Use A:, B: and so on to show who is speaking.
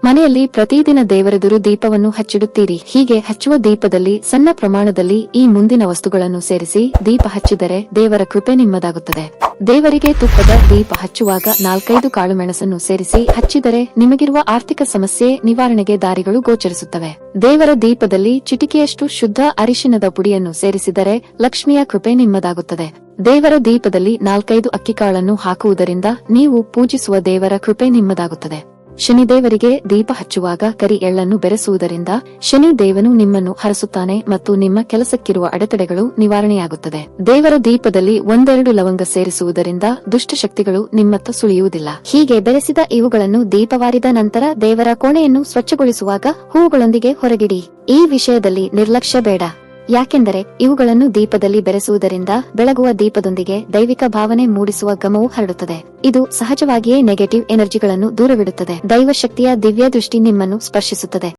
A: ಮನೆಯಲ್ಲಿ ಪ್ರತಿದಿನ ದೇವರೆದುರು ದೀಪವನ್ನು ಹಚ್ಚಿಡುತ್ತೀರಿ. ಹೀಗೆ ಹಚ್ಚುವ ದೀಪದಲ್ಲಿ ಸಣ್ಣ ಪ್ರಮಾಣದಲ್ಲಿ ಈ ಮುಂದಿನ ವಸ್ತುಗಳನ್ನು ಸೇರಿಸಿ ದೀಪ ಹಚ್ಚಿದರೆ ದೇವರ ಕೃಪೆ ನಿಮ್ಮದಾಗುತ್ತದೆ. ದೇವರಿಗೆ ತುಪ್ಪದ ದೀಪ ಹಚ್ಚುವಾಗ 4-5 ಕಾಳುಮೆಣಸನ್ನು ಸೇರಿಸಿ ಹಚ್ಚಿದರೆ ನಿಮಗಿರುವ ಆರ್ಥಿಕ ಸಮಸ್ಯೆ ನಿವಾರಣೆಗೆ ದಾರಿಗಳು ಗೋಚರಿಸುತ್ತವೆ. ದೇವರ ದೀಪದಲ್ಲಿ ಚಿಟಿಕೆಯಷ್ಟು ಶುದ್ಧ ಅರಿಶಿನದ ಪುಡಿಯನ್ನು ಸೇರಿಸಿದರೆ ಲಕ್ಷ್ಮಿಯ ಕೃಪೆ ನಿಮ್ಮದಾಗುತ್ತದೆ. ದೇವರ ದೀಪದಲ್ಲಿ 4-5 ಅಕ್ಕಿಕಾಳನ್ನು ಹಾಕುವುದರಿಂದ ನೀವು ಪೂಜಿಸುವ ದೇವರ ಕೃಪೆ ನಿಮ್ಮದಾಗುತ್ತದೆ. ಶನಿದೇವರಿಗೆ ದೀಪ ಹಚ್ಚುವಾಗ ಕರಿ ಎಳ್ಳನ್ನು ಬೆರೆಸುವುದರಿಂದ ಶನಿ ದೇವನು ನಿಮ್ಮನ್ನು ಹರಸುತ್ತಾನೆ ಮತ್ತು ನಿಮ್ಮ ಕೆಲಸಕ್ಕಿರುವ ಅಡೆತಡೆಗಳು ನಿವಾರಣೆಯಾಗುತ್ತದೆ. ದೇವರ ದೀಪದಲ್ಲಿ 1-2 ಲವಂಗ ಸೇರಿಸುವುದರಿಂದ ದುಷ್ಟಶಕ್ತಿಗಳು ನಿಮ್ಮತ್ತ ಸುಳಿಯುವುದಿಲ್ಲ. ಹೀಗೆ ಬೆರೆಸಿದ ಇವುಗಳನ್ನು ದೀಪವಾರಿದ ನಂತರ ದೇವರ ಕೋಣೆಯನ್ನು ಸ್ವಚ್ಛಗೊಳಿಸುವಾಗ ಹೂವುಗಳೊಂದಿಗೆ ಹೊರಗಿಡಿ. ಈ ವಿಷಯದಲ್ಲಿ ನಿರ್ಲಕ್ಷ್ಯ ಬೇಡ. ಯಾಕೆಂದರೆ ಇವುಗಳನ್ನು ದೀಪದಲ್ಲಿ ಬೆರೆಸುವುದರಿಂದ ಬೆಳಗುವ ದೀಪದೊಂದಿಗೆ ದೈವಿಕ ಭಾವನೆ ಮೂಡಿಸುವ ಗಮವು ಹರಡುತ್ತದೆ. ಇದು ಸಹಜವಾಗಿಯೇ ನೆಗೆಟಿವ್ ಎನರ್ಜಿಗಳನ್ನು ದೂರವಿಡುತ್ತದೆ. ದೈವಶಕ್ತಿಯ ದಿವ್ಯ ದೃಷ್ಟಿ ನಿಮ್ಮನ್ನು ಸ್ಪರ್ಶಿಸುತ್ತದೆ.